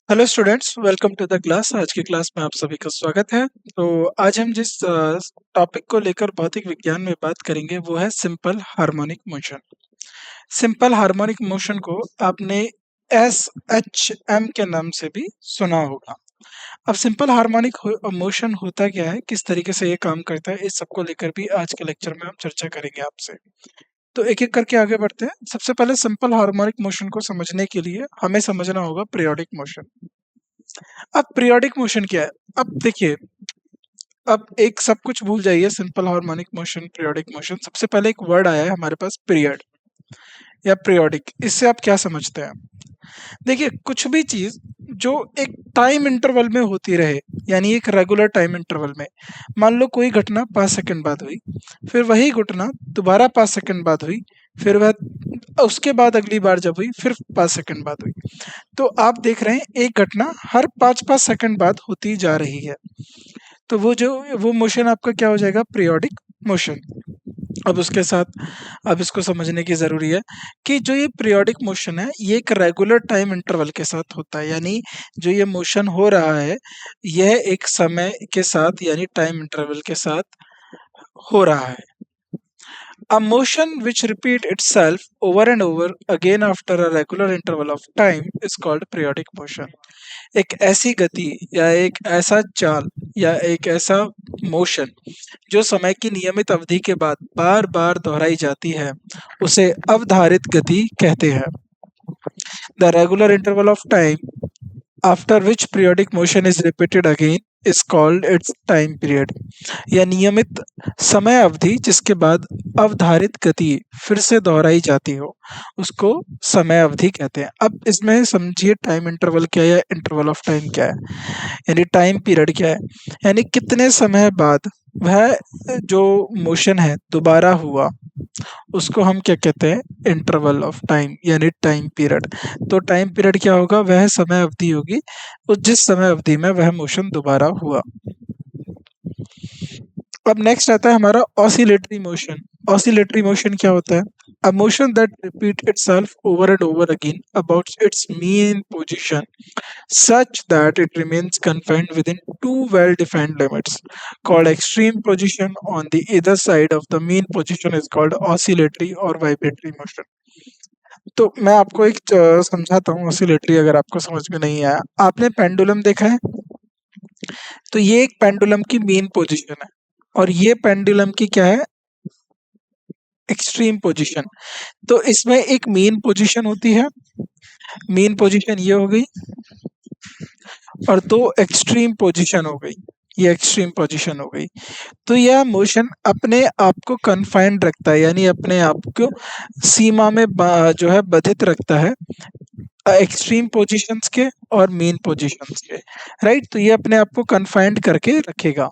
Hello students, welcome to the class. आज की class में आप सभी का स्वागत है। तो आज हम जिस टॉपिक को लेकर भौतिक विज्ञान में बात करेंगे वो है simple harmonic motion. Simple harmonic motion को आपने SHM के नाम से भी सुना होगा। अब सिंपल हार्मोनिक मोशन होता क्या है, किस तरीके से ये काम करता है, इस सब को लेकर भी आज के लेक्चर में हम चर्चा करेंगे आपसे। तो एक एक करके आगे बढ़ते हैं। सबसे पहले सिंपल हार्मोनिक मोशन को समझने के लिए हमें समझना होगा पीरियोडिक मोशन। अब पीरियोडिक मोशन क्या है? अब देखिए, अब एक सब कुछ भूल जाइए, simple harmonic motion, periodic motion. सबसे पहले एक वर्ड आया है हमारे पास, पीरियड या पीरियोडिक। इससे आप क्या समझते हैं? देखिए, कुछ भी चीज जो एक टाइम इंटरवल में होती रहे, यानी एक रेगुलर टाइम इंटरवल में। मान लो कोई घटना 5 सेकंड बाद हुई, फिर वही घटना दोबारा 5 सेकंड बाद हुई, फिर वह उसके बाद अगली बार जब हुई फिर 5 सेकंड बाद हुई। तो आप देख रहे हैं एक घटना हर 5-5 सेकंड बाद होती जा रही है। तो वो मोशन आपका क्या हो जाएगा? Periodic motion. अब उसके साथ अब इसको समझने की ज़रूरी है कि जो ये पीरियोडिक मोशन है ये एक रेगुलर टाइम इंटरवल के साथ होता है। यानी जो ये मोशन हो रहा है यह एक समय के साथ यानी टाइम इंटरवल के साथ हो रहा है। A motion which repeat itself over and over again after a regular interval of time is called periodic motion. एक ऐसी गति या एक ऐसा चाल या एक ऐसा मोशन जो समय की नियमित अवधि के बाद बार बार दोहराई जाती है उसे अवधारित गति कहते हैं। The regular interval of time after which periodic motion is repeated again is called its time period. या नियमित समय अवधि जिसके बाद अवधारित गति फिर से दोहराई जाती हो उसको समय अवधि कहते हैं। अब इसमें समझिए टाइम इंटरवल क्या है या इंटरवल ऑफ टाइम क्या है, यानी टाइम पीरियड क्या है, यानी कितने समय बाद वह जो मोशन है दोबारा हुआ उसको हम क्या कहते हैं? इंटरवल ऑफ टाइम यानी टाइम पीरियड। तो टाइम पीरियड क्या होगा? वह समय अवधि होगी उस जिस समय अवधि में वह मोशन दोबारा हुआ। अब नेक्स्ट आता है हमारा ऑसिलेटरी मोशन। ऑसिलेटरी मोशन क्या होता है? A motion that repeat itself over and over again about it's mean position such that it remains confined within two well-defined limits called extreme position on the either side of the mean position is called oscillatory or vibratory motion। तो मैं आपको एक समझाता हूँ oscillatory, अगर आपको समझ में नहीं आया। आपने पेंडुलम देखा है? तो ये एक पेंडुलम की मीन पोजीशन है और ये पेंडुलम की क्या है? Extreme position. तो इसमें एक मीन पोजीशन होती है, मीन पोजीशन ये हो गई, और दो एक्सट्रीम पोजीशन हो गई, ये एक्सट्रीम पोजीशन हो गई। तो यह मोशन अपने आप को कन्फाइंड रखता है, यानी अपने आप को सीमा में जो है बधित रखता है एक्सट्रीम पोजीशंस के और मीन पोजीशंस के, राइट। तो ये अपने आप को कन्फाइंड करके रखेगा।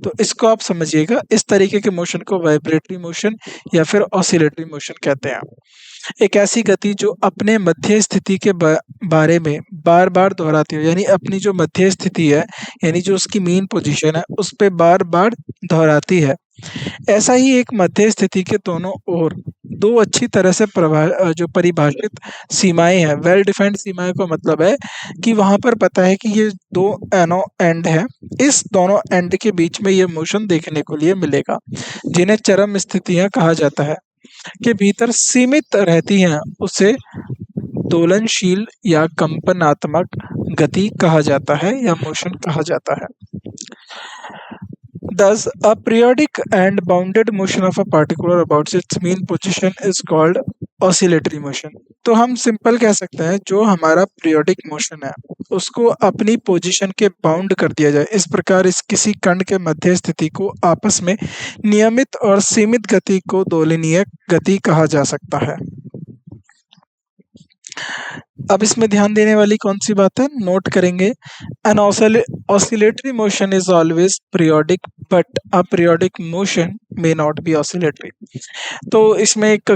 तो इसको आप समझिएगा, इस तरीके के मोशन को वाइब्रेटरी मोशन या फिर ऑसिलेटरी मोशन कहते हैं। एक ऐसी गति जो अपने मध्य स्थिति के बारे में बार बार दोहराती हो, यानी अपनी जो मध्य स्थिति है यानी जो उसकी मीन पोजीशन है उस पे बार बार दोहराती है। ऐसा ही एक मध्य स्थिति के दोनों ओर दो अच्छी तरह से जो परिभाषित सीमाएं हैं, वेल डिफाइंड सीमाएं का मतलब है कि वहां पर पता है कि ये दो एनो एंड है, इस दोनों एंड के बीच में ये मोशन देखने को लिए मिलेगा, जिन्हें चरम स्थितियां कहा जाता है, के भीतर सीमित रहती हैं, उसे दोलनशील या कंपनात्मक गति कहा जाता है या मोशन कहा जाता है। Thus, a periodic and bounded motion of a particle about its mean position is called oscillatory motion। तो हम सिंपल कह सकते हैं जो हमारा पीरियोडिक मोशन है उसको अपनी पोजीशन के बाउंड कर दिया जाए, इस प्रकार इस किसी कण के मध्य स्थिति को आपस में नियमित और सीमित गति को दोलनीय गति कहा जा सकता है। अब इसमें ध्यान देने वाली कौन सी बात है, नोट करेंगे। An oscillatory motion is always periodic but a periodic motion may not be oscillatory. तो इसमें एक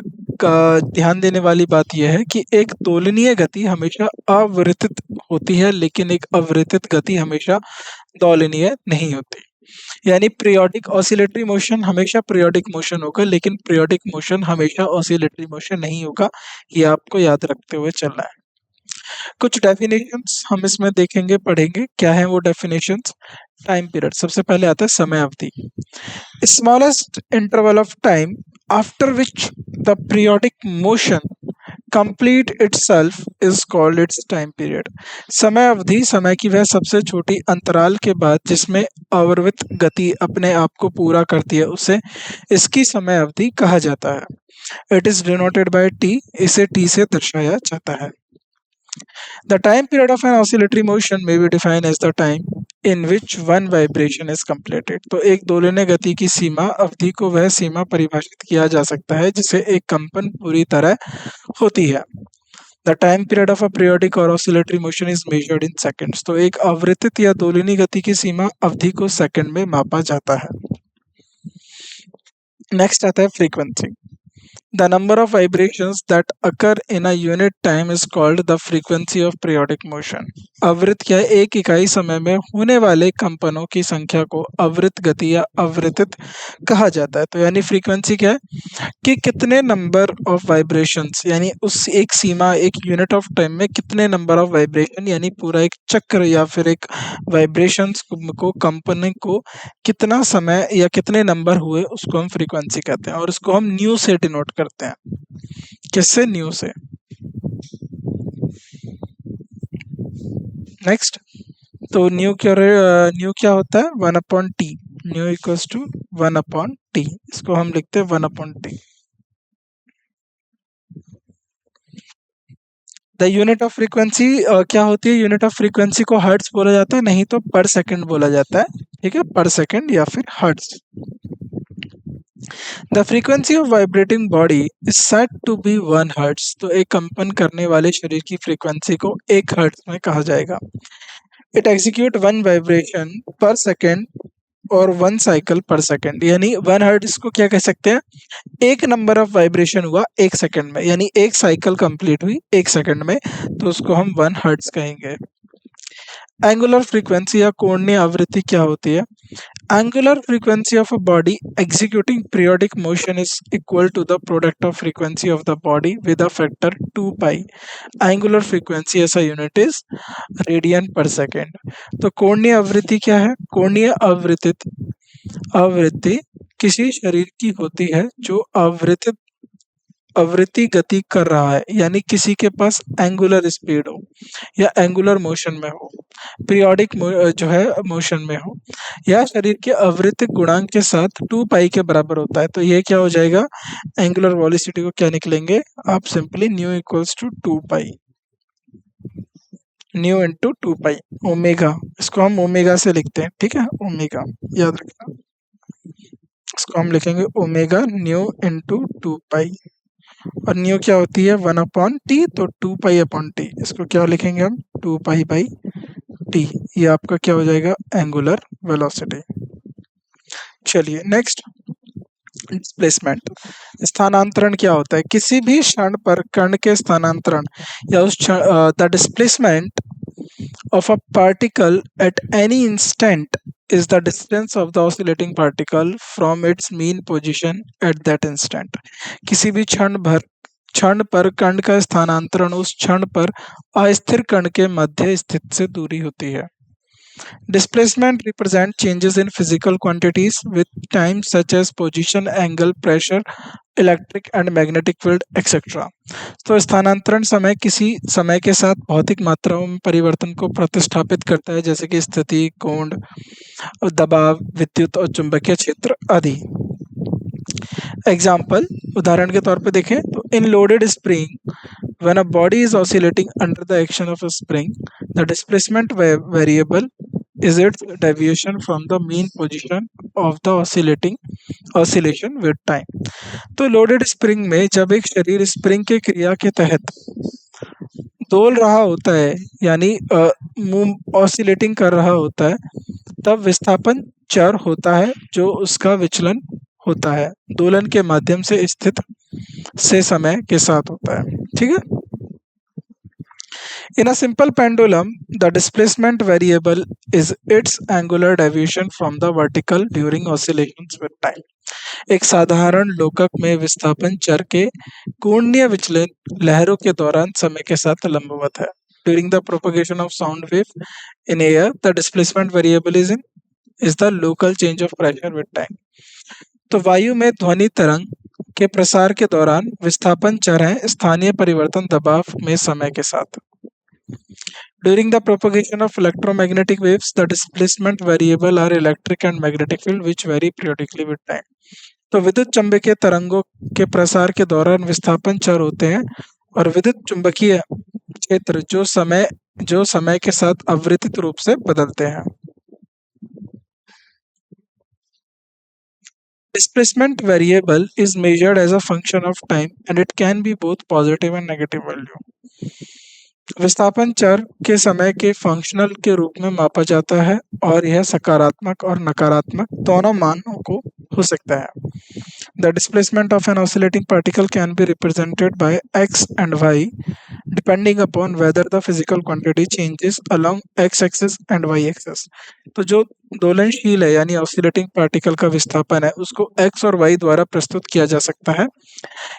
ध्यान देने वाली बात यह है कि एक दोलनीय गति हमेशा अविरतित होती है, लेकिन एक अविरतित गति हमेशा दोलनीय नहीं होती। यानी पीरियोडिक ऑसिलेटरी मोशन हमेशा पीरियोडिक मोशन होगा, लेकिन पीरियोडिक मोशन हमेशा ऑसिलेटरी मोशन नहीं होगा। ये आपको याद रखते हुए चलना है। कुछ डेफिनेशंस हम इसमें देखेंगे, पढ़ेंगे। क्या है वो डेफिनेशंस? टाइम पीरियड, सबसे पहले आता है समय अवधि। Smallest interval of time after which the periodic motion complete itself is called its time period. समय अवधि, समय की वह सबसे छोटी अंतराल के बाद जिसमें आवर्त गति अपने आप को पूरा करती है, उसे इसकी समय अवधि कहा जाता है। It is denoted by T, इसे टी से दर्शाया जाता है। The time period of an oscillatory motion may be defined as the time in which one vibration is completed. तो एक दोलनीय गति की सीमा अवधि को वह सीमा परिभाषित किया जा सकता है जिसे एक कंपन पूरी तरह होती है। The time period of a periodic or oscillatory motion is measured in seconds. तो एक आवर्तित या दोलनीय गति की सीमा अवधि को सेकंड में मापा जाता है। नेक्स्ट आता है frequency. The number of vibrations that occur in a unit time is called the frequency of periodic motion. आवृत्त क्या है? एक इकाई समय में होने वाले कंपनों की संख्या को आवृत्त गति या आवृत्तित कहा जाता है। तो यानी फ्रीक्वेंसी क्या है कि कितने नंबर ऑफ वाइब्रेशंस, यानी उस एक सीमा, एक यूनिट ऑफ टाइम में कितने नंबर ऑफ वाइब्रेशन, यानी पूरा एक चक्र या फिर एक वाइब्रेशंस को, कंपन को कितना समय या कितने नंबर हुए, उसको हम फ्रीक्वेंसी कहते हैं। और इसको हम न्यू से डिनोट करते हैं। किससे? न्यू से। नेक्स्ट, तो न्यू क्या होता है? 1/t। Nu equals to 1/t। इसको हम लिखते हैं 1/t। The unit of frequency क्या होती है? यूनिट ऑफ फ्रीक्वेंसी को हर्ट्ज बोला जाता है, नहीं तो पर सेकंड बोला जाता है। ठीक है, पर सेकंड या फिर hertz. The frequency of vibrating body is said to be 1 hertz. तो एक कंपन करने वाले शरीर की फ्रीक्वेंसी को 1 हर्ट्ज में कहा जाएगा। इट एग्जीक्यूट 1 वाइब्रेशन पर सेकेंड और 1 साइकिल पर सेकेंड। यानी 1 हर्ट्ज इसको क्या कह सकते हैं? एक नंबर ऑफ वाइब्रेशन हुआ 1 सेकेंड में, यानी एक साइकिल कंप्लीट हुई 1 सेकेंड में, तो उसको हम 1 हर्ट्ज कहेंगे। एंगुलर फ्रीक्वेंसी या कोणीय आवृत्ति क्या होती है? Angular frequency of a body executing periodic motion is equal to the product of frequency of the body with a factor 2 pi. Angular frequency ऐसा यूनिट is रेडियन पर सेकेंड। तो कोणीय आवृत्ति क्या है? कोणीय आवृत्ति किसी शरीर की होती है जो आवृत्ति गति कर रहा है, यानी किसी के पास एंगुलर स्पीड हो या एंगुलर मोशन में हो, पीरियोडिक जो है मोशन में हो, या शरीर के आवृत्ति गुणांक के साथ 2 पाई के बराबर होता है। तो ये क्या हो जाएगा? एंगुलर वेलोसिटी को क्या निकलेंगे आप? Simply nu equals to 2 pi, nu into 2 pi omega. इसको हम ओमेगा से लिखते हैं। ठीक है, ओमेगा याद रखना। इसको हम लिखेंगे ओमेगा न्यू इंटू 2 पाई। और न्यू क्या होती है? 1/t, तो 2 पाई अपॉन टी। इसको क्या लिखेंगे हम? 2 पाई बाई टी। ये आपका क्या हो जाएगा? Angular velocity. चलिए नेक्स्ट, डिस्प्लेसमेंट। स्थानांतरण क्या होता है? किसी भी क्षण पर कण के स्थानांतरण या उस क्षण, the displacement of a particle at any instant is the distance of the oscillating particle from its mean position at that instant. किसी भी क्षण पर कण का स्थानांतरण उस क्षण पर अस्थिर कण के मध्य स्थित से दूरी होती है। Displacement represent changes in physical quantities with time such as position, angle, pressure, electric and magnetic field etcetera. तो स्थानांतरण समय किसी समय के साथ भौतिक मात्राओं में परिवर्तन को प्रतिस्थापित करता है, जैसे कि स्थिति, कोण, दबाव, विद्युत और चुंबकीय क्षेत्र आदि। एग्जाम्पल, उदाहरण के तौर पे देखें तो in loaded spring when a body is oscillating under the action of a spring, the displacement variable is its deviation from the mean position of the oscillation with time. तो लोडेड स्प्रिंग में जब एक शरीर spring के क्रिया के तहत दोल रहा होता है, यानी ऑसिलेटिंग कर रहा होता है, तब विस्थापन चर होता है जो उसका विचलन होता है, दोलन के माध्यम से स्थित से समय के साथ होता है। ठीक है। In a simple pendulum, the displacement variable is its angular deviation from the vertical during oscillations with time. एक साधारण लोकक में विस्थापन चर के कोणीय विचलन लहरों के दौरान समय के साथ लंबवत है। during the propagation of sound wave in air, the displacement variable is the local change of pressure with time. तो वायु में ध्वनि तरंग के प्रसार के दौरान विस्थापन चर है स्थानीय परिवर्तन दबाव में समय के साथ. During the propagation of electromagnetic waves, the displacement variable are electric and magnetic field which vary periodically with time. तो विद्युत चुंबकीय तरंगों के प्रसार के दौरान विस्थापन चर होते हैं और विद्युत चुंबकीय क्षेत्र जो समय के साथ अविरत रूप से बदलते हैं. Displacement variable is measured as a function of time and it can be both positive and negative value. विस्थापन चर के समय के फंक्शनल के रूप में मापा जाता है और यह सकारात्मक और नकारात्मक दोनों मानों को हो सकता है. The displacement of an oscillating particle can be represented by x and y depending upon whether the physical quantity changes along x-axis and y-axis. तो जो दोलनशील है यानी ऑसिलेटिंग पार्टिकल का विस्थापन है उसको x और y द्वारा प्रस्तुत किया जा सकता है.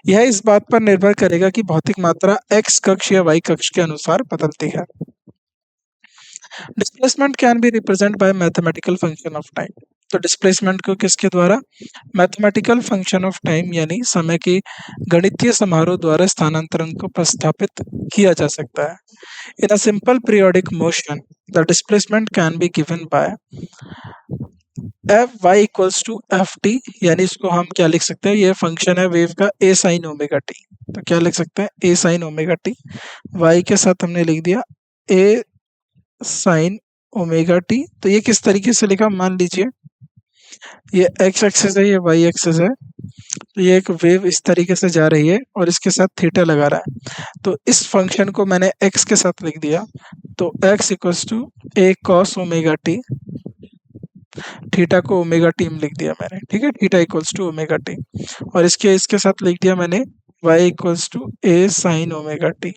यह इस बात पर निर्भर करेगा कि भौतिक मात्रा x कक्ष या y कक्ष के अनुसार बदलती है. Displacement can B represent by mathematical function of time. तो डिस्प्लेसमेंट को किसके द्वारा? मैथमेटिकल फंक्शन ऑफ टाइम यानी समय की गणितीय समारोह द्वारा स्थानांतरण को प्रतिस्थापित किया जा सकता है. In a simple periodic motion the displacement can be given by f y equals to f t, यानी इसको हम क्या लिख सकते हैं, ये फंक्शन है वेव का ए साइन ओमेगा टी. तो क्या लिख सकते हैं? ए साइन ओमेगा टी. वाई के साथ हमने लिख दिया ए साइन ओमेगा टी. तो ये किस तरीके से लिखा? मान लीजिए ये एक्स एक्सिस है, ये वाई एक्सिस है. तो ये एक वेव इस तरीके से जा रही है और इसके साथ थीटा लगा रहा है. तो इस फंक्शन को मैंने एक्स के साथ लिख दिया. तो X equals to A cos omega T. Theta को ओमेगा टी में लिख दिया मैंने. ठीक है, theta equals to omega T. और इसके साथ लिख दिया मैंने Y equals to A sine omega T.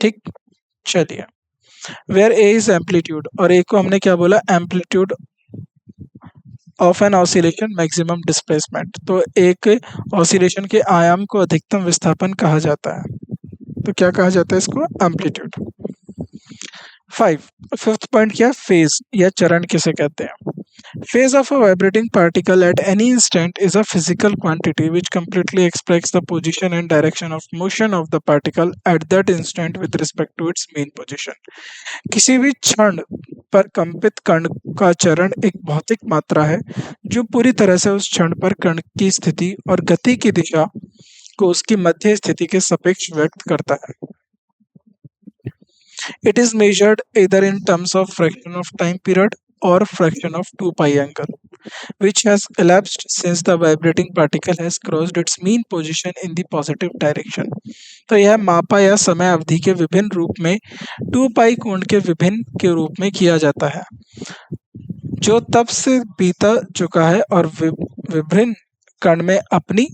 ठीक, चलिए. वेयर ए इज एम्पलीट्यूड और ए को हमने क्या बोला? Amplitude of an oscillation maximum displacement. तो एक ऑसिलेशन के आयाम को अधिकतम विस्थापन कहा जाता है. तो क्या कहा जाता है इसको? एम्पलीट्यूड. 5. फिफ्थ पॉइंट क्या? फेज या चरण किसे कहते हैं? Phase of a vibrating particle at any instant is a physical quantity which completely explains the position and direction of motion of the particle at that instant with respect to its mean position. किसी भी क्षण पर कंपित कण का चरण एक भौतिक मात्रा है जो पूरी तरह से उस क्षण पर कण की स्थिति और गति की दिशा को उसकी मध्य स्थिति के सापेक्ष व्यक्त करता है. It is measured either in terms of fraction of time period or fraction of 2 pi angle, which has elapsed since the vibrating particle has crossed its mean position in the positive direction. तो यह मापा या समय अवधि के विभिन्न रूप में 2 पाई कोण के विभिन्न के रूप में किया जाता है जो तब से बीता चुका है और विभिन्न कण में अपनी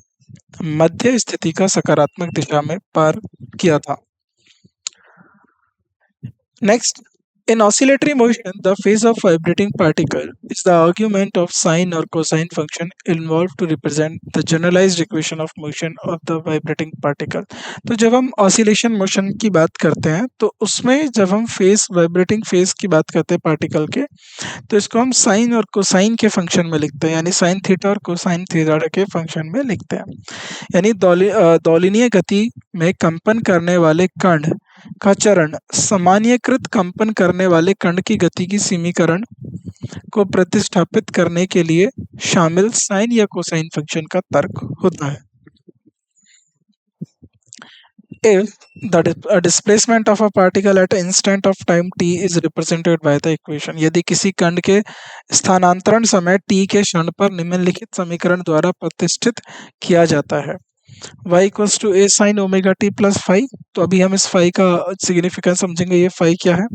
मध्य स्थिति का सकारात्मक दिशा में पार किया था. Next, in oscillatory motion, the phase of vibrating particle is the argument of sine or cosine function involved to represent the generalized equation of motion of the vibrating particle. तो जब हम oscillation motion की बात करते हैं तो उसमें जब हम vibrating phase की बात करते हैं पार्टिकल के, तो इसको हम साइन और कोसाइन के फंक्शन में लिखते हैं, यानी साइन थीटा और कोसाइन थीटा के फंक्शन में लिखते हैं. यानी दोलिनीय गति में कंपन करने वाले कण का चरण सामान्यीकृत कंपन करने वाले कण की गति की समीकरण को प्रतिस्थापित करने के लिए शामिल साइन या कोसाइन फंक्शन का तर्क होता है. If the displacement of a particle at an instant of time t is represented by the equation, यदि किसी कण के स्थानांतरण समय t के क्षण पर निम्नलिखित समीकरण द्वारा प्रतिष्ठित किया जाता है. y equals to A sine omega T plus five. तो अभी हम इस फाइव का सिग्निफिकेंस समझेंगे, ये फाइव क्या है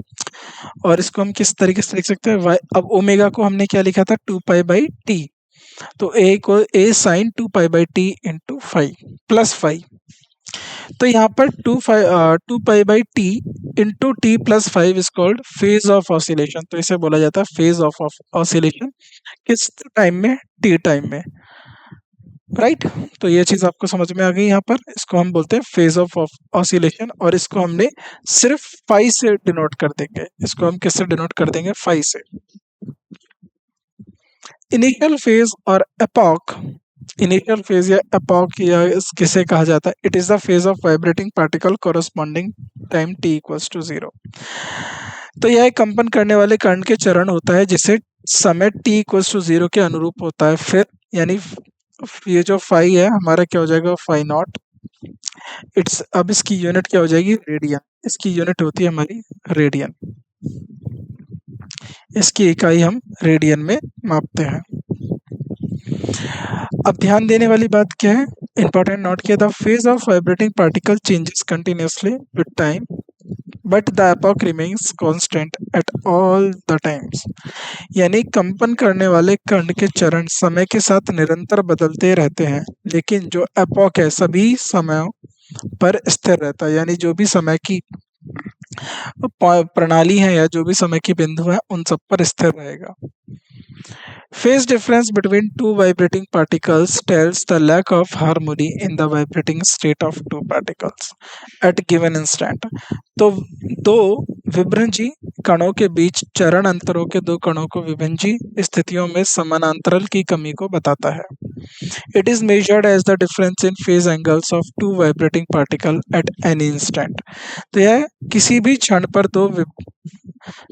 और इसको हम किस तरीके से लिख सकते हैं. y, अब ओमेगा को हमने क्या लिखा था? 2 पाई बाई टी. तो a को a sine 2 pi by t into five plus five. तो यहाँ पर 2 pi by t into t plus five is called phase of oscillation. तो इसे बोला जाता है फेज ऑफ ऑसिलेशन. किस टाइम में? टी टाइम में. राइट। तो ये चीज आपको समझ में आ गई। यहाँ पर इसको हम बोलते हैं फेज ऑफ ऑसिलेशन, और इसको हमने सिर्फ फाई से डिनोट कर देंगे। इसको हम किससे डिनोट कर देंगे? फाई से। इनिशियल फेज और एपॉक, इनिशियल फेज या एपॉक या किसे कहा जाता है? It is the phase of vibrating particle corresponding time t equals to 0। तो यह एक कंपन करने वाले कण के चरण होता है जिसे समय t इक्वल्स टू 0 के अनुरूप होता है। फिर यानी ये जो फाई है हमारा क्या हो जाएगा? Phi not. इट्स, अब इसकी यूनिट क्या हो जाएगी? रेडियन। इसकी यूनिट होती है हमारी रेडियन। इसकी इकाई हम रेडियन में मापते हैं। अब ध्यान देने वाली बात क्या है? इंपॉर्टेंट नोट किया, the phase of vibrating particle changes continuously with time but the epoch remains constant at all the times. यानी कंपन करने वाले कण के चरण समय के साथ निरंतर बदलते रहते हैं, लेकिन जो एपॉक है सभी समयों पर स्थिर रहता है। यानी जो भी समय की प्रणाली है या जो भी समय की बिंदु है उन सब पर स्थिर रहेगा। Phase difference between two vibrating particles tells the lack of harmony in the vibrating state of two particles at given instant। तो दो विभ्रंजी कणों के बीच चरण अंतरों के दो कणों को विभंजी स्थितियों में समानांतरल की कमी को बताता है। It is measured as the difference in phase angles of two vibrating particle at any instant। तो यह किसी भी क्षण पर दो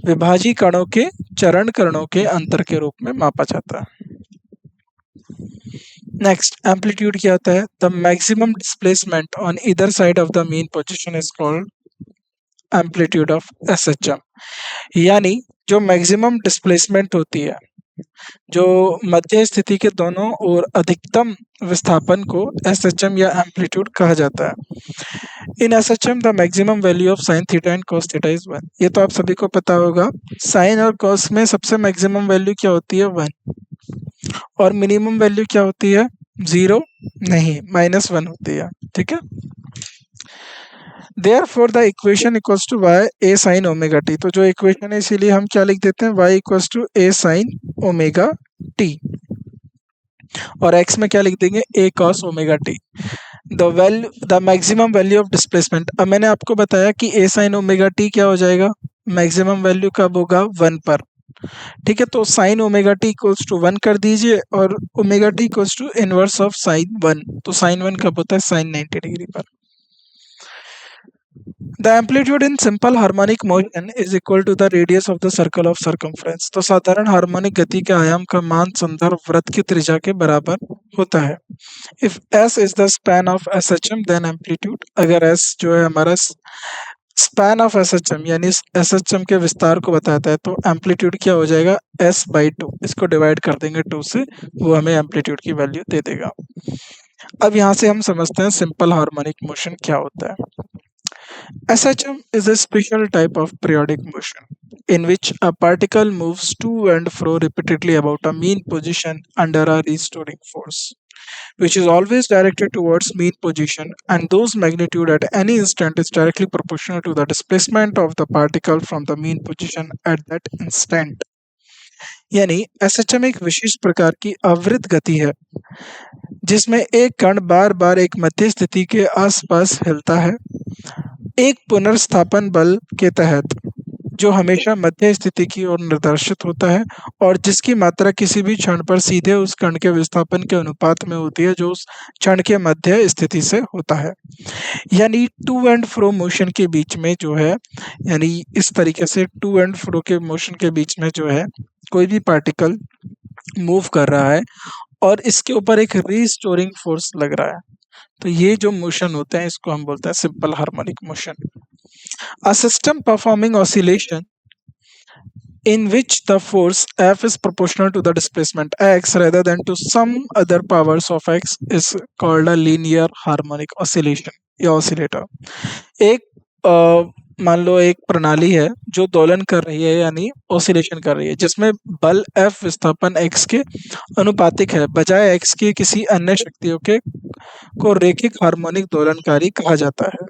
विभाजी कणों के चरण करणों के अंतर के रूप में मापा जाता है। नेक्स्ट, एम्पलीट्यूड क्या होता है? The maximum displacement on either side of the mean position is called amplitude of SHM. यानी जो मैक्सिमम डिस्प्लेसमेंट होती है, जो मध्य स्थिति के दोनों और अधिकतम विस्थापन को एसएचएम या एम्पलीट्यूड कहा जाता है। In SHM the maximum value of sine theta and cos theta is 1। ये तो आप सभी को पता होगा। साइन और कॉस में सबसे मैक्सिमम वैल्यू क्या होती है? 1। और मिनिमम वैल्यू क्या होती है? 0 नहीं, -1 होती है। ठीक है। Therefore the equation equals to y a sin omega t। तो जो इक्वेशन है इसीलिए हम क्या लिख देते हैं? y equals to a sin omega t, और x में क्या लिख देंगे? a cos omega t। The maximum value of displacement, अब मैंने आपको बताया कि a sin ओमेगा t क्या हो जाएगा? मैक्सिमम वैल्यू कब होगा? 1 पर। ठीक है, तो sine omega T equals to 1 कर दीजिए, और omega T equals to inverse of sine 1। तो साइन 1 कब होता है? साइन 90 डिग्री पर। The amplitude in simple harmonic motion is equal to the radius of the circle of circumference. तो साधारण हार्मोनिक गति के आयाम का मान संदर्भ वृत्त की त्रिज्या के बराबर होता है। If s is the span of SHM then amplitude, अगर s जो है हमारा स्पैन ऑफ एसएचएम यानी एसएचएम के विस्तार को बताता है, तो एम्पलीट्यूड क्या हो जाएगा? s/2। इसको डिवाइड कर देंगे 2 से, वो हमें एम्पलीट्यूड की वैल्यू दे देगा। अब यहाँ से हम समझते हैं सिंपल हार्मोनिक मोशन क्या होता है। SHM is a special type of periodic motion in which a particle moves to and fro repeatedly about a mean position under a restoring force, which is always directed towards mean position, and those magnitude at any instant is directly proportional to the displacement of the particle from the mean position at that instant। यानी SHM एक विशेष प्रकार की अवृत गति है जिसमें एक कण बार बार एक मध्य स्थिति के आसपास हिलता है एक पुनर्स्थापन बल के तहत, जो हमेशा मध्य स्थिति की ओर निर्देशित होता है और जिसकी मात्रा किसी भी क्षण पर सीधे उस कण के विस्थापन के अनुपात में होती है जो उस क्षण के मध्य स्थिति से होता है। यानी टू एंड फ्रो मोशन के बीच में जो है, यानी इस तरीके से टू एंड फ्रो के मोशन के बीच में जो है कोई भी पार्टिकल मूव कर रहा है और इसके ऊपर एक रीस्टोरिंग फोर्स लग रहा है, तो ये जो मोशन होते हैं इसको हम बोलते हैं simple harmonic motion. A system performing oscillation in which the force F is proportional to the displacement x rather than to some other powers of x is called a linear harmonic oscillation या oscillator। एक मान लो एक प्रणाली है जो दोलन कर रही है यानी ऑसिलेशन कर रही है जिसमें बल F विस्थापन x के अनुपातिक है बजाय x के किसी अन्य शक्तियों के को रैखिक हार्मोनिक दोलनकारी कहा जाता है।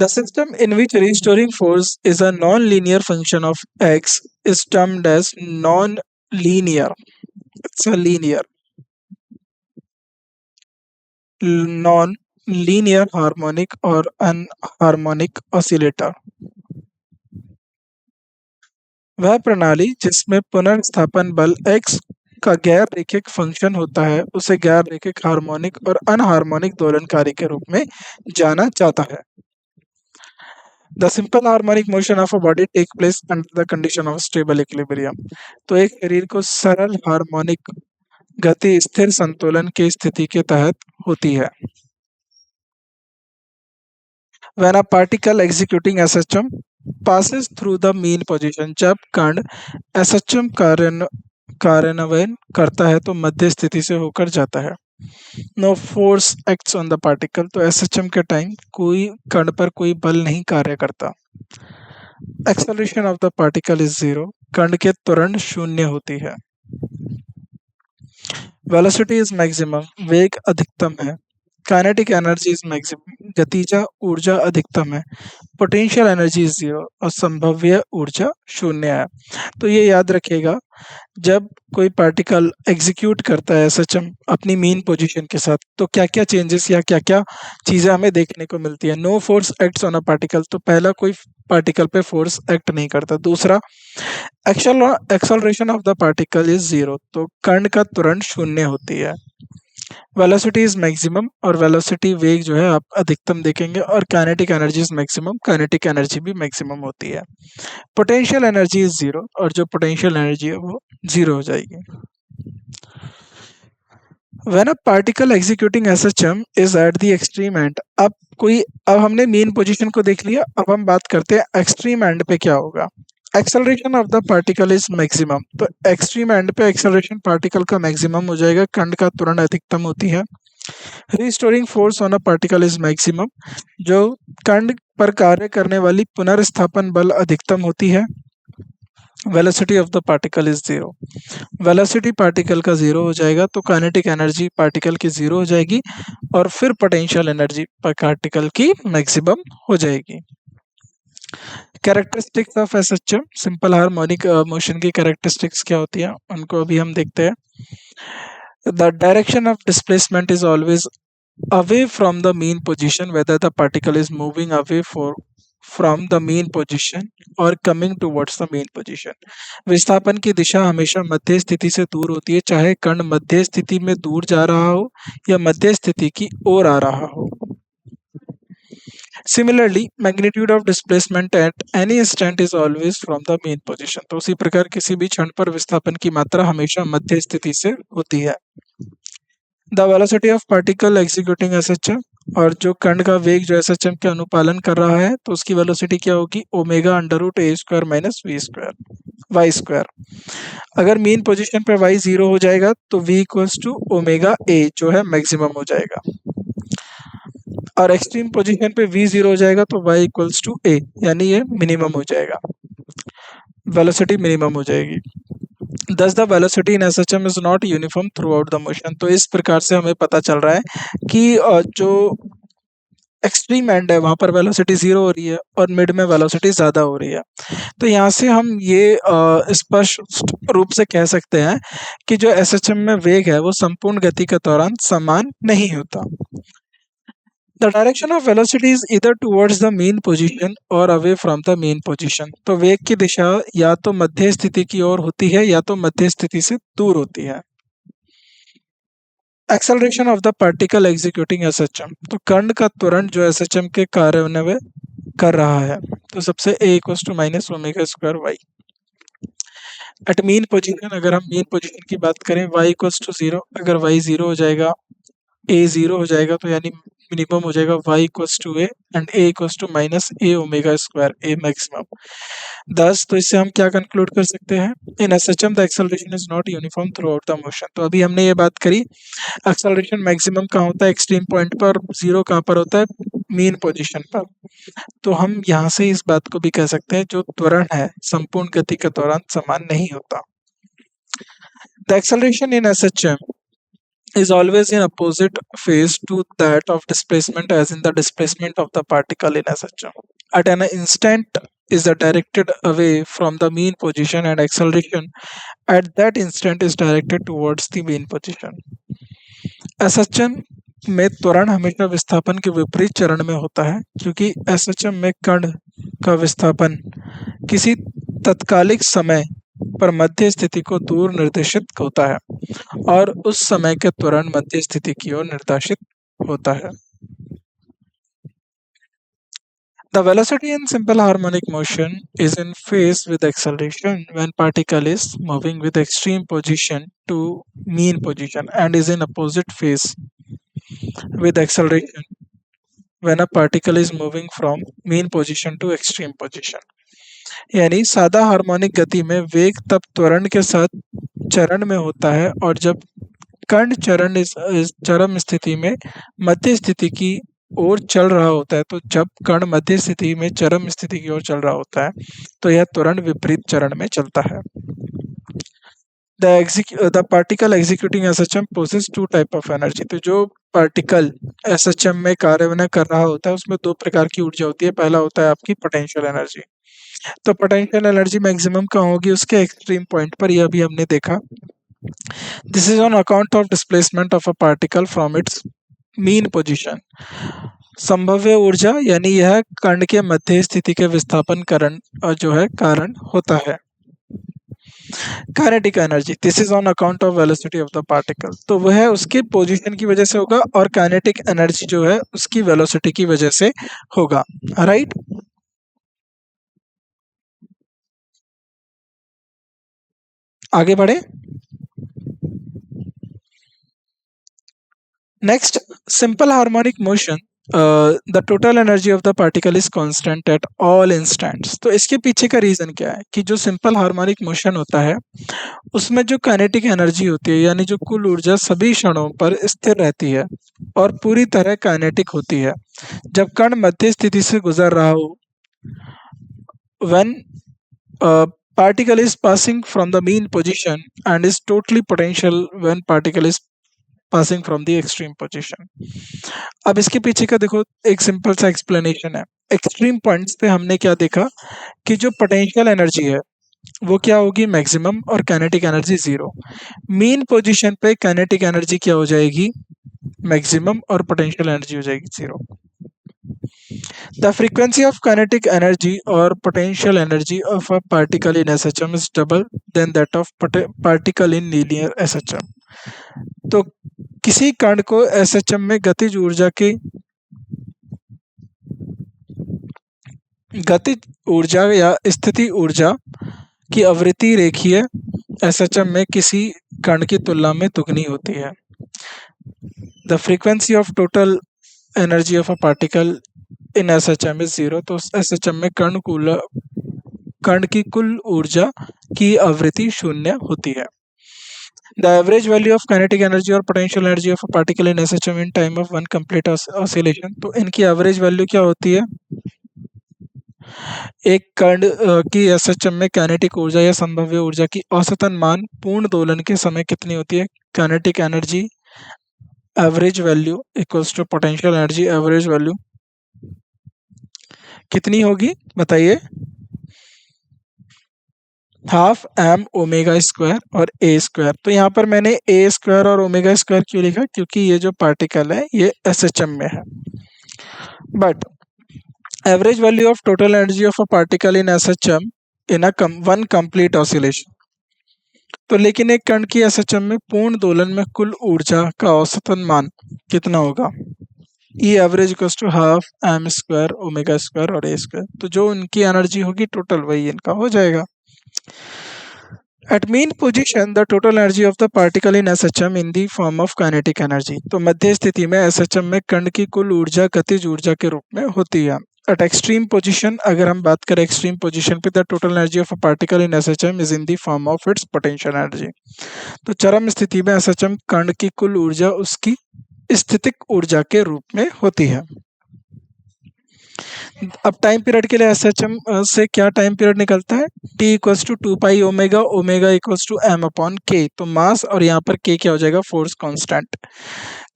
The system in which restoring force is a non-linear function of x is termed as non-linear It's a linear, non-linear harmonic or anharmonic oscillator वह प्रणाली जिसमें पुनर्स्थापन बल x का गैर रैखिक फंक्शन होता है उसे गैर रैखिक हार्मोनिक और अनहार्मोनिक दोलनकारी के रूप में जाना जाता है। The simple harmonic motion of a body take place under the condition of stable equilibrium. तो एक शरीर को सरल हार्मोनिक गति स्थिर संतुलन की स्थिति के तहत होती है। When a particle executing SHM passes through the mean position, जब कण SHM कार्यान्वयन करता है तो मध्य स्थिति से होकर जाता है। No force acts on the particle, तो एसएचएम के टाइम कोई कण पर कोई बल नहीं कार्य करता। Acceleration of the particle is zero, कण के त्वरण शून्य होती है। वेलोसिटी इज मैक्सिमम, वेग अधिकतम है। काइनेटिक एनर्जी इज मैक्सिमम, गतिजा ऊर्जा अधिकतम है। पोटेंशियल एनर्जी इज जीरो और संभव्य ऊर्जा शून्य है। तो ये याद रखिएगा, जब कोई पार्टिकल एग्जीक्यूट करता है एसएचएम अपनी मीन पोजीशन के साथ तो क्या क्या चेंजेस या क्या क्या चीज़ें हमें देखने को मिलती है। No force acts on a particle, तो पहला कोई पार्टिकल पे फोर्स एक्ट नहीं करता। दूसरा, acceleration of the particle is zero, तो कण का त्वरण शून्य होती है। वेलोसिटी इज मैक्सिमम, और वेलोसिटी वेग जो है आप अधिकतम देखेंगे। और kinetic energy is maximum, kinetic energy भी मैक्सिमम होती है। पोटेंशियल एनर्जी इज जीरो, और जो पोटेंशियल एनर्जी है वो जीरो हो जाएगी। When a particle executing SHM is at the extreme end, अब हमने मेन पोजीशन को देख लिया, अब हम बात करते हैं एक्सट्रीम एंड पे क्या होगा। Acceleration of the particle is maximum, तो एक्सट्रीम एंड पे एक्सेलरेशन पार्टिकल का मैक्सिमम हो जाएगा, कण का त्वरण अधिकतम होती है। Restoring force on a particle is maximum, जो कण पर कार्य करने वाली पुनर्स्थापन बल अधिकतम होती है। Velocity of the particle is zero, velocity particle का जीरो हो जाएगा, तो काइनेटिक एनर्जी पार्टिकल की जीरो हो जाएगी, और फिर पोटेंशियल एनर्जी पार्टिकल की मैक्सिमम हो जाएगी। Characteristics of SHM, simple harmonic motion की कैरेक्टरिस्टिक्स क्या होती है उनको अभी हम देखते हैं। The direction of displacement is always away from the mean position, whether the particle is moving away from the mean position or coming towards the mean position। विस्थापन की दिशा हमेशा मध्य स्थिति से दूर होती है, चाहे कण मध्य स्थिति में दूर जा रहा हो या मध्य स्थिति की ओर आ रहा हो। Similarly, magnitude of displacement at any instant is always from the mean position। तो उसी प्रकार किसी भी क्षण पर विस्थापन की मात्रा हमेशा मध्य स्थिति से होती है। The velocity of particle executing SHM, और जो कण का वेग जो एसएचएम के अनुपालन कर रहा है तो उसकी वेलोसिटी क्या होगी, omega under root A square minus V square Y square. अगर मीन पोजीशन पे वाई जीरो हो जाएगा तो V equals to omega A जो है मैक्सिमम हो जाएगा, और एक्सट्रीम पोजीशन पे वी जीरो हो जाएगा तो वाई इक्वल्स टू ए, यानी ये मिनिमम हो जाएगा, वेलोसिटी मिनिमम हो जाएगी। Thus the velocity in SHM is not uniform throughout the motion। तो इस प्रकार से हमें पता चल रहा है कि जो एक्सट्रीम एंड है वहां पर वेलोसिटी जीरो हो रही है और मिड में वेलोसिटी ज्यादा हो रही है। तो यहाँ से हम ये स्पष्ट रूप से कह सकते हैं कि जो एसएचएम में वेग है वो संपूर्ण गति के दौरान समान नहीं होता। The direction of velocity is इधर टुवर्ड्स द मीन पोजीशन और away from the mean position. तो वेग की दिशा या तो मध्य स्थिति की ओर होती है या तो मध्य स्थिति से दूर होती है। Acceleration of the particle executing SHM, तो कण का त्वरण जो एसएचएम के कार्यान्वयन कर रहा है, तो सबसे a equals to minus omega square y. At mean position, अगर हम मीन पोजीशन की बात करें, वाई इक्वल्स टू जीरो, अगर वाई जीरो हो जाएगा ए जीरो हो जाएगा, तो यानी मिनिमम हो जाएगा y equals to a and a equals to minus a omega square a maximum. दस, तो इससे हम क्या कंक्लूड कर सकते हैं, in SHM the acceleration is not uniform throughout the motion. तो अभी हमने ये बात करी, एक्सेलरेशन मैक्सिमम कहाँ होता है, एक्सट्रीम पॉइंट पर, जीरो कहाँ पर होता है, मीन पोजीशन पर। तो हम यहाँ से इस बात को भी कह सकते हैं जो त्वरण है संपूर्ण गति के दौरान समान नहीं होता। The acceleration in SHM is always in opposite phase to that of displacement, as in the displacement of the particle in SHM। at an instant is directed away from the mean position and acceleration at that instant is directed towards the mean position. SHM में त्वरण हमेशा विस्थापन के विपरीत चरण में होता है क्योंकि एसएचएम में कण का विस्थापन किसी तत्कालिक समय पर मध्य स्थिति को दूर निर्देशित होता है और उस समय के त्वरण मध्य स्थिति की ओर निर्देशित होता है. The velocity in simple harmonic motion is in phase with acceleration when particle is moving with extreme position to mean position and is in opposite phase with acceleration when a particle is moving from mean position to extreme position. यानी सादा harmonic गति में वेग तब त्वरण के साथ चरण में होता है और जब कण इस चरम स्थिति में मध्य स्थिति की ओर चल रहा होता है. तो जब कण मध्य स्थिति में चरम स्थिति की ओर चल रहा होता है तो यह त्वरण विपरीत चरण में चलता है. The particle executing SHM possesses two type of energy. तो जो पार्टिकल SHM में कार्य कर रहा होता है उसमें दो प्रकार की ऊर्जा होती है. पहला होता है आपकी पोटेंशियल एनर्जी. तो पोटेंशियल एनर्जी मैक्सिमम कहाँ होगी? उसके एक्सट्रीम पॉइंट पर. यह भी हमने देखा. This is on account of displacement of a particle from its mean position. संभाव्य ऊर्जा यानी यह कण के मध्य स्थिति के विस्थापन कारण होता है. Kinetic energy, this is on account of velocity of the particle. तो वह उसके पोजीशन की वजह से होगा और काइनेटिक एनर्जी जो है उसकी वेलोसिटी की वजह से होगा. राइट. आगे बढ़े. Next, simple harmonic motion. The total energy of the particle is constant at all instants. तो इसके पीछे का रीजन क्या है कि जो सिंपल हार्मोनिक मोशन होता है उसमें जो काइनेटिक एनर्जी होती है यानी जो कुल ऊर्जा सभी क्षणों पर स्थिर रहती है और पूरी तरह काइनेटिक होती है. जब कण मध्य स्थिति से गुजर रहा हो, when particle is passing from the mean position and is totally potential when particle is passing from the extreme position. अब इसके पीछे का देखो एक सिंपल सा एक्सप्लेनेशन है. एक्सट्रीम पॉइंट्स पे हमने क्या देखा कि जो पोटेंशियल एनर्जी है वो क्या होगी? मैक्सिमम और kinetic energy zero. Mean position पे काइनेटिक एनर्जी क्या हो जाएगी? मैक्सिमम और पोटेंशियल एनर्जी हो जाएगी zero. The frequency of kinetic energy or potential energy of a particle in SHM is double than that of particle in linear SHM. तो किसी कण को SHM में गतिज ऊर्जा या स्थिति ऊर्जा की आवृत्ति रेखीय SHM में किसी कण की तुलना में दुगनी होती है. The frequency of total energy of a particle in SHM is zero. तो SHM में कण की कुल ऊर्जा की आवृत्ति शून्य होती है. The average value of kinetic energy or potential energy of a particle in SHM in time of one complete oscillation. तो इनकी एवरेज वैल्यू क्या होती है? एक कण की SHM में काइनेटिक ऊर्जा या संभाव्य ऊर्जा की औसतन मान पूर्ण दोलन के समय कितनी होती है? Kinetic energy average value equals to potential energy average value कितनी होगी बताइए? हाफ एम ओमेगा स्क्वायर और ए स्क्वायर. तो यहाँ पर मैंने ए स्क्वायर और ओमेगा स्क्वायर क्यों लिखा? क्योंकि ये जो पार्टिकल है ये SHM में है. But average value of total energy of a particle in SHM in one complete oscillation. तो लेकिन एक कण की SHM में पूर्ण दोलन में कुल ऊर्जा का औसतन मान कितना होगा? E average equals to half m square omega square और ए स्क्वायर. तो जो उनकी एनर्जी होगी टोटल वही इनका हो जाएगा. At mean position, the total energy of the particle in SHM in the form of kinetic energy. तो मध्य स्थिति में SHM में कण की कुल ऊर्जा गतिज ऊर्जा के रूप में होती है. At extreme position, अगर हम बात करें extreme position पे, the total energy of a particle in SHM is in the form of its potential energy. तो चरम स्थिति में SHM कण की कुल ऊर्जा उसकी स्थितिक ऊर्जा के रूप में होती है. अब टाइम पीरियड के लिए SHM से क्या टाइम पीरियड निकलता है? T equals to 2 pi omega omega equals to m upon k. तो मास और यहाँ पर k क्या हो जाएगा? Force constant.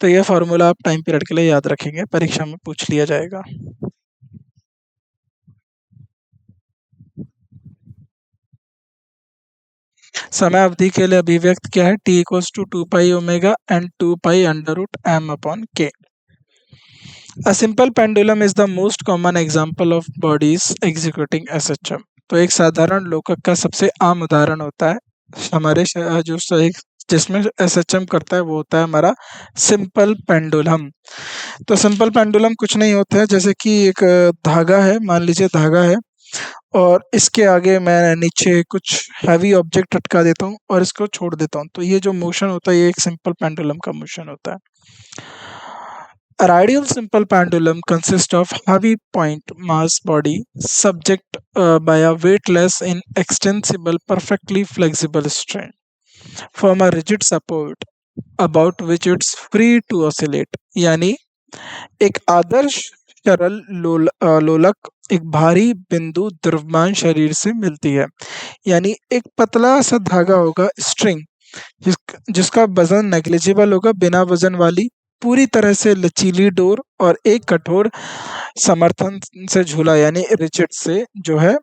तो यह फार्मूला आप टाइम पीरियड के लिए याद रखेंगे, परीक्षा में पूछ लिया जाएगा. समय अवधि के लिए अभिव्यक्त क्या है, T equals to 2 pi omega and 2 pi under root M upon K. A simple pendulum is the most common example of bodies executing SHM। तो एक साधारण लोकक का सबसे आम उदाहरण होता है हमारे जिसमें SHM करता है, वो होता है हमारा सिंपल पेंडुलम। तो सिंपल पेंडुलम कुछ नहीं होता है, जैसे कि एक धागा है, मान लीजिए धागा है, और इसके आगे मैं नीचे कुछ हैवी ऑब्जेक्ट अटका देता हूँ और इसको छोड़ देता हूँ, तो ये जो मोशन होता है ये एक सिंपल पेंडुलम का मोशन होता है। An ideal simple pendulum consists of heavy point mass body subject by a weightless, inextensible, perfectly flexible string from a rigid support about which it's free to oscillate। यानी एक आदर्श सरल लोलक एक भारी बिंदु द्रव्यमान शरीर से मिलती है। यानी एक पतला सा धागा होगा, स्ट्रिंग, जिसका वजन नेग्लिजिबल होगा, बिना वजन वाली, पूरी तरह से लचीली डोर और एक कठोर समर्थन से झूला यानी रिजिड से जो है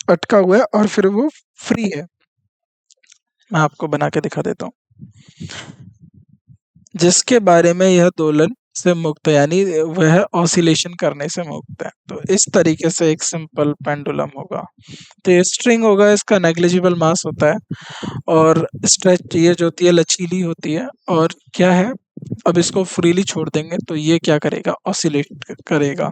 अटका हुआ है, और फिर वो फ्री है। मैं आपको बना के दिखा देता हूँ। जिसके बारे में यह दोलन से मुक्त है, यानी वह ऑसिलेशन करने से मुक्त है। तो इस तरीके से एक सिंपल पेंडुलम होगा। तो ये स्ट्रिंग होगा, इसका नेग्लिजिबल मास होता है, और स्ट्रेच ये जो होती है लचीली होती है, और क्या है, अब इसको फ्रीली छोड़ देंगे तो ये क्या करेगा, ऑसिलेट करेगा।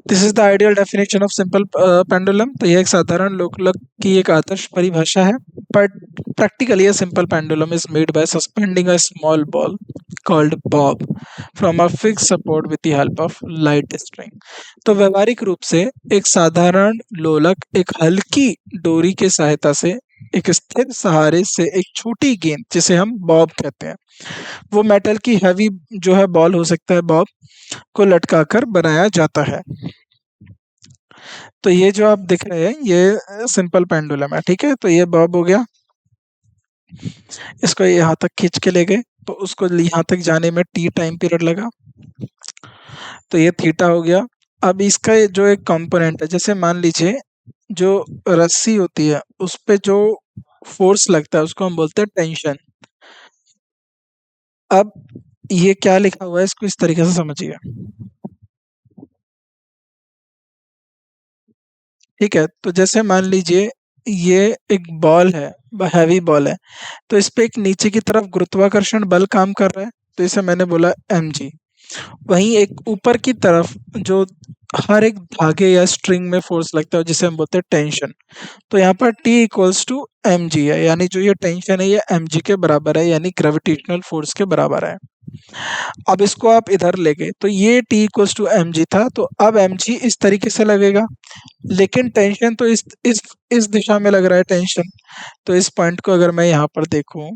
This is the ideal definition of simple pendulum. तो यह एक साधारण लोकलक की एक आदर्श परिभाषा है। But practically a simple pendulum is made by suspending a small ball called bob from a fixed support with the help of light string। तो व्यवहारिक रूप से एक साधारण लोलक एक हल्की डोरी के सहायता से एक स्थिर सहारे से एक छोटी गेंद, जिसे हम बॉब कहते हैं, वो मेटल की हैवी जो है बॉल हो सकता है, बॉब को लटकाकर बनाया जाता है। तो ये जो आप दिख रहे हैं ये सिंपल पेंडुलम है, ठीक है। तो ये बॉब हो गया, इसको यहाँ तक खींच के ले गए, तो उसको यहाँ तक जाने में टी टाइम पीरियड लगा, तो ये थीटा हो गया। अब इसका जो एक कंपोनेंट है, जैसे मान लीजिए जो रस्सी होती है उस पे जो फोर्स लगता है उसको हम बोलते हैं टेंशन। अब ये क्या लिखा हुआ है, इसको इस तरीके से समझिए, ठीक है। तो जैसे मान लीजिए ये एक बॉल है, हैवी बॉल है, तो इस पे एक नीचे की तरफ गुरुत्वाकर्षण बल काम कर रहा है, तो इसे मैंने बोला mg। वहीं एक ऊपर की तरफ जो हर एक धागे या स्ट्रिंग में फोर्स लगता है जिसे हम बोलते हैं टेंशन, तो यहाँ पर T equals to m g है, यानी जो ये टेंशन है ये एम जी के बराबर है, यानी ग्रेविटेशनल फोर्स के बराबर है। अब इसको आप इधर ले गए तो ये T equals to m g था, तो अब एम जी इस तरीके से लगेगा, लेकिन टेंशन तो इस दिशा में लग रहा है टेंशन। तो इस पॉइंट को अगर मैं यहाँ पर देखूं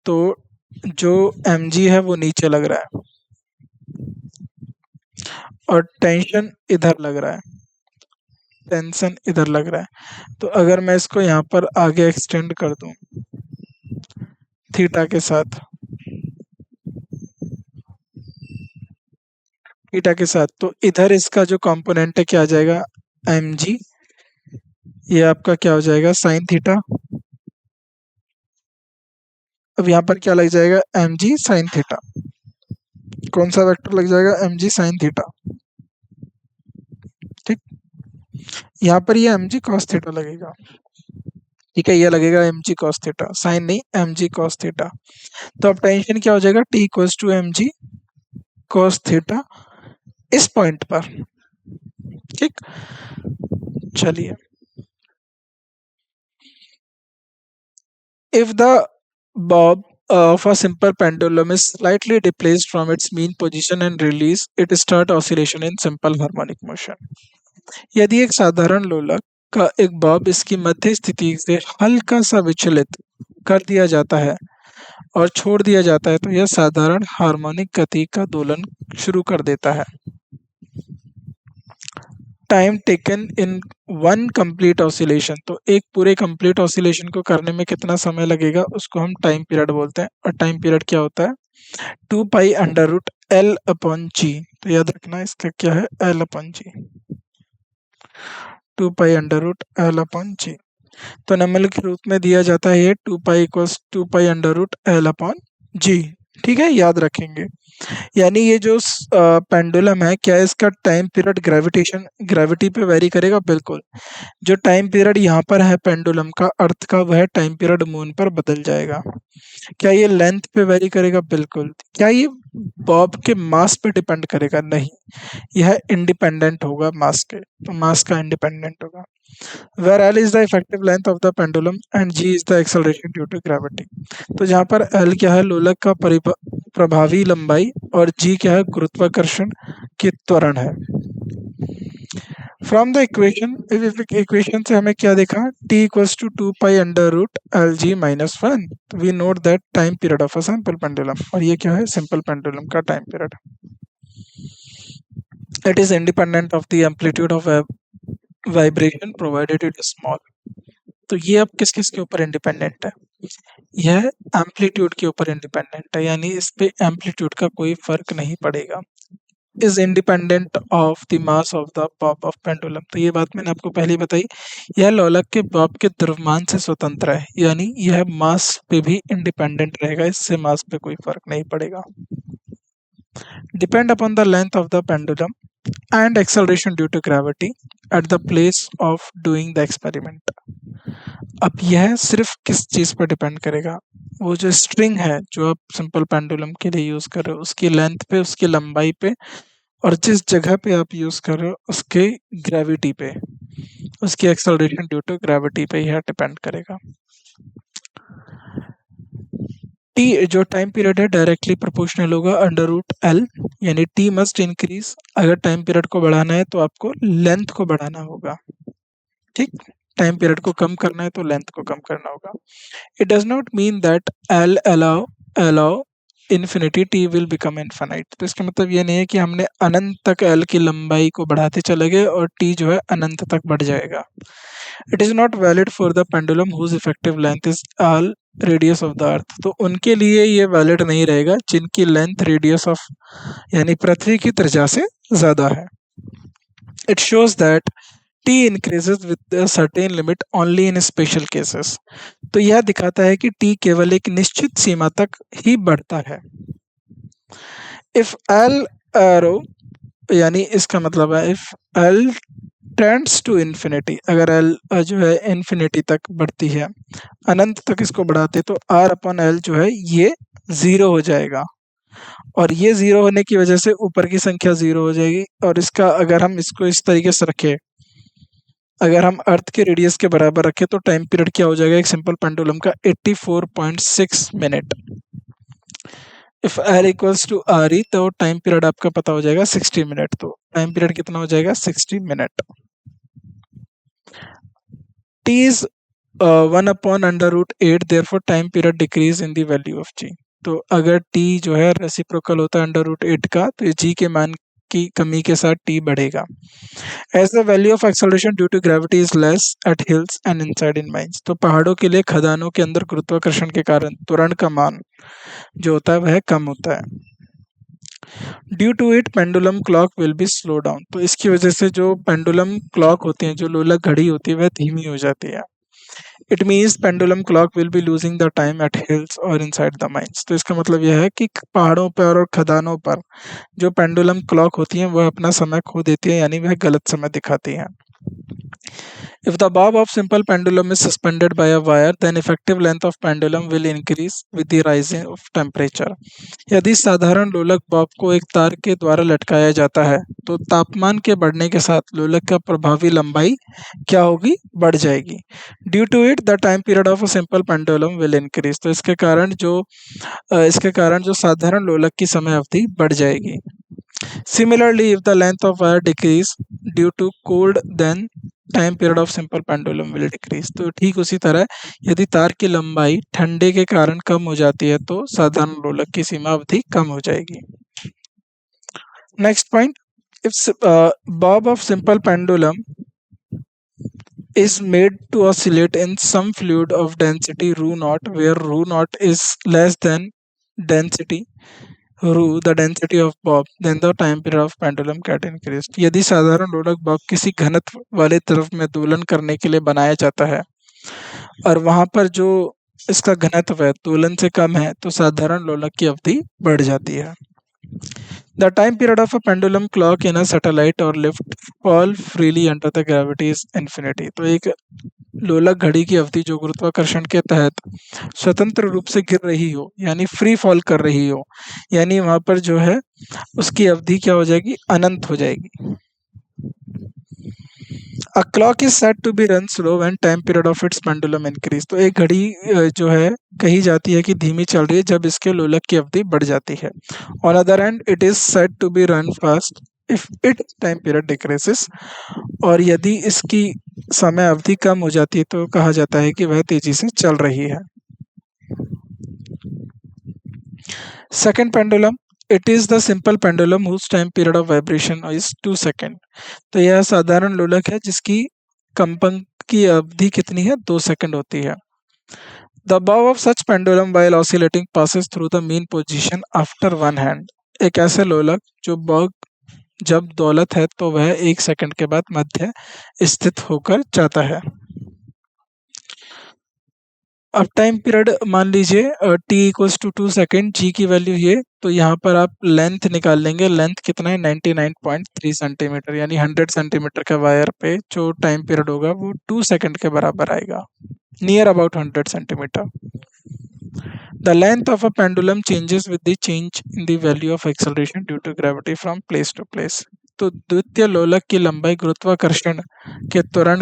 तो जो एम जी है वो नीचे लग रहा है और टेंशन इधर लग रहा है, टेंशन इधर लग रहा है। तो अगर मैं इसको यहाँ पर आगे एक्सटेंड कर दूं थीटा के साथ, थीटा के साथ, तो इधर इसका जो कंपोनेंट है क्या आ जाएगा, एम जी, ये आपका क्या हो जाएगा, साइन थीटा। अब यहाँ पर क्या लग जाएगा, एम जी साइन थीटा। कौन सा वेक्टर लग जाएगा, एम जी साइन थीटा, ठीक। यहाँ पर ये एम जी कॉस थीटा लगेगा, ठीक है, ये लगेगा m g cos theta, sine नहीं, एम जी कॉस थीटा। तो अब टेंशन क्या हो जाएगा, T equals to m g cos theta इस पॉइंट पर, ठीक। चलिए, if the bob of a simple pendulum is slightly displaced from its mean position and release, it start oscillation in simple harmonic motion। यदि एक साधारण लोलक का एक Bob इसकी मध्य स्थिति से हल्का सा विचलित कर दिया जाता है और छोड़ दिया जाता है, तो यह साधारण हार्मोनिक गति का दोलन शुरू कर देता है। Time taken in one complete oscillation, तो एक पूरे कंप्लीट ऑसिलेशन को करने में कितना समय लगेगा उसको हम टाइम पीरियड बोलते हैं। और टाइम पीरियड क्या होता है, 2 pi under root l upon g. तो याद रखना इसका क्या है, l upon g, 2 pi under root l upon g. तो निम्नलिखित रूप में दिया जाता है ये 2 pi equals 2 pi under root l upon g. ठीक है, याद रखेंगे। यानी ये जो पेंडुलम है, क्या इसका टाइम पीरियड ग्रेविटी पे वेरी करेगा? बिल्कुल। जो टाइम पीरियड यहाँ पर है पेंडुलम का, अर्थ का, वह टाइम पीरियड मून पर बदल जाएगा। क्या ये लेंथ पे वेरी करेगा? बिल्कुल। क्या ये बॉब के मास पे डिपेंड करेगा? नहीं, यह इंडिपेंडेंट होगा मास के, तो मास का इंडिपेंडेंट होगा। Where l is the effective length of the pendulum and g is the acceleration due to gravity. तो जहाँ पर एल क्या है, लोलक का प्रभावी लंबाई, और जी क्या है, गुरुत्वाकर्षण की त्वरण है। फ्रॉम द इक्वेशन से हमें क्या देखा, t equals to 2 pi under root l g minus 1। We note that time period of a simple pendulum, और ये क्या है, सिंपल पेंडुलम का time period. It is independent of the amplitude of vibration provided it is small. तो ये अब किस किस के ऊपर इंडिपेंडेंट है? यह एम्पलीट्यूड के ऊपर इंडिपेंडेंट है, यानी इस पे एम्पलीट्यूड का कोई फर्क नहीं पड़ेगा। Is independent of the mass of the Bob of pendulum. तो ये बात मैंने आपको पहले बताई। यह लोलक के बॉब के द्रव्यमान से स्वतंत्र है, यानी यह मास पे भी इंडिपेंडेंट रहेगा, इससे मास पे कोई फर्क नहीं पड़ेगा। Depend upon the length of the pendulum and acceleration due to gravity at the place of doing the experiment. अब यह सिर्फ किस चीज पर डिपेंड करेगा? वो जो स्ट्रिंग है जो आप सिंपल पेंडुलम के लिए यूज कर रहे हो, उसकी लेंथ पे, उसकी लंबाई पे, और जिस जगह पे आप यूज कर रहे हो उसके ग्रेविटी पे, उसकी एक्सेलरेशन ड्यू टू ग्रेविटी पे यह डिपेंड करेगा। टी जो टाइम पीरियड है डायरेक्टली प्रोपोर्शनल होगा अंडर रूट एल, यानी टी मस्ट इंक्रीज। अगर टाइम पीरियड को बढ़ाना है तो आपको लेंथ को बढ़ाना होगा। ठीक, टाइम पीरियड को कम करना है तो लेंथ को कम करना होगा। It does not mean that L allow infinity T will become infinite. तो इसका मतलब ये नहीं है कि हमने अनंत तक एल की लंबाई को बढ़ाते चले गए और टी जो है अनंत तक बढ़ जाएगा। It is not valid for the pendulum whose effective length is all radius of the earth. तो उनके लिए ये वैलिड नहीं रहेगा जिनकी लेंथ रेडियस ऑफ, यानी पृथ्वी की त्रिज्या से ज्यादा है। It shows that t increases with a certain limit only in special cases। तो यह दिखाता है कि t केवल एक निश्चित सीमा तक ही बढ़ता है। if l arrow, यानी इसका मतलब है if l tends to infinity, अगर l जो है infinity तक बढ़ती है, अनंत तक इसको बढ़ाते, तो r अपॉन l जो है ये 0 हो जाएगा, और ये 0 होने की वजह से ऊपर की संख्या 0 हो जाएगी। और इसका अगर हम इसको इस तरीके से रखें, अगर हम अर्थ के रेडियस के बराबर रखें तो टाइम पीरियड क्या हो जाएगा एक सिंपल पेंडुलम का, 84.6 minute. If r equals to R e, तो टाइम पीरियड आपका पता हो जाएगा 60 मिनट। तो टाइम पीरियड कितना हो जाएगा, 60 minute. t is 1 upon under root 8, therefore time period decrease in the value of g। तो अगर t जो है रेसिप्रोकल होता है अंडर रूट 8 का, तो g के मान की कमी के साथ t बढ़ेगा। As the value of acceleration due to gravity is less at hills and inside in mines। तो पहाड़ों के लिए खदानों के अंदर गुरुत्वाकर्षण के कारण त्वरण का मान जो होता है वह कम होता है। Due to it pendulum clock will be slow down. तो इसकी वजह से जो पेंडुलम क्लॉक होती है, जो लोलक घड़ी होती है, वह धीमी हो जाती है। It means pendulum clock will be losing the time at hills और इनसाइड द माइंस। तो इसका मतलब यह है कि पहाड़ों पर और खदानों पर जो पेंडुलम क्लॉक होती हैं वह अपना समय खो देती है, यानी वह गलत समय दिखाती हैं। If the bob of simple pendulum is suspended by a wire, then effective length of pendulum will increase with the rising of temperature। यदि साधारण लोलक बॉब को एक तार के द्वारा लटकाया जाता है तो तापमान के बढ़ने के साथ लोलक का प्रभावी लंबाई क्या होगी, बढ़ जाएगी। Due to it the time period of a simple pendulum will increase. तो इसके कारण जो साधारण लोलक की समय अवधि बढ़ जाएगी। Similarly, if the length of wire decrease due to cold, then time period of simple pendulum will decrease. तो ठीक उसी तरह यदि तार की लंबाई ठंडे के कारण कम हो जाती है तो साधारण लोलक की सीमा अवधि कम हो जाएगी। Next point, if bob of simple pendulum is made to oscillate in some fluid of density ρ naught, where ρ naught is less than density the density of bob, then the time period of pendulum get increased। यदि साधारण लोलक Bob किसी घनत्व वाले तरफ में दोलन करने के लिए बनाया जाता है और वहां पर जो इसका घनत्व है दोलन से कम है तो साधारण लोलक की अवधि बढ़ जाती है। The time period of a pendulum clock in a satellite और lift fall freely under the gravity is infinity. तो एक लोलक घड़ी की अवधि जो गुरुत्वाकर्षण के तहत स्वतंत्र रूप से गिर रही हो यानी फ्री फॉल कर रही हो, यानी वहां पर जो है उसकी अवधि क्या हो जाएगी, अनंत हो जाएगी। A clock is said to be run slow when time period of its pendulum increase. तो एक घड़ी जो है कही जाती है कि धीमी चल रही है जब इसके लोलक की अवधि बढ़ जाती है। On other hand it is said to be run fast if its time period decreases. और यदि इसकी समय अवधि कम हो जाती है तो कहा जाता है कि वह तेजी से चल रही है। Second pendulum, it is the simple pendulum whose time period of vibration is 2 second. तो यह साधारण लोलक है जिसकी कंपन की अवधि कितनी है, 2 सेकंड होती है। The bow of such pendulum while oscillating passes through the mean position after one hand। एक ऐसे लोलक जो बॉग जब दौलत है तो वह 1 सेकंड के बाद मध्य स्थित होकर जाता है। अब टाइम पीरियड मान लीजिए टी इक्वल्स टू 2 सेकेंड, जी की वैल्यू ये, तो यहाँ पर आप लेंथ निकाल लेंगे। लेंथ कितना है, 99.3 सेंटीमीटर, यानी 100 सेंटीमीटर के वायर पे जो टाइम पीरियड होगा वो 2 सेकेंड के बराबर आएगा, near about 100 centimetre. The length of a pendulum changes with the change in the value of acceleration due to gravity from place to place। तो द्वितीय लोलक की लंबाई गुरुत्वाकर्षण के त्वरण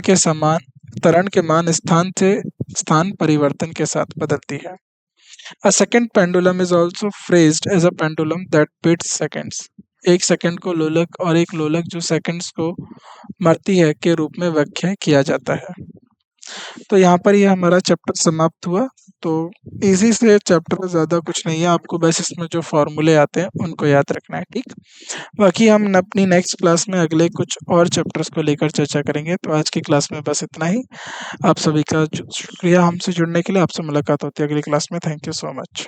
के मान स्थान से स्थान परिवर्तन के साथ बदलती है। A second pendulum is also phrased as a pendulum that beats seconds। एक सेकंड को लोलक और एक लोलक जो सेकंड्स को मरती है के रूप में व्याख्या किया जाता है। तो यहाँ पर ये हमारा चैप्टर समाप्त हुआ। तो इजी से चैप्टर, ज़्यादा कुछ नहीं है, आपको बस इसमें जो फॉर्मूले आते हैं उनको याद रखना है, ठीक। बाकी हम अपनी नेक्स्ट क्लास में अगले कुछ और चैप्टर्स को लेकर चर्चा करेंगे। तो आज की क्लास में बस इतना ही। आप सभी का शुक्रिया हमसे जुड़ने के लिए। आपसे मुलाकात होती है अगली क्लास में। Thank you so much.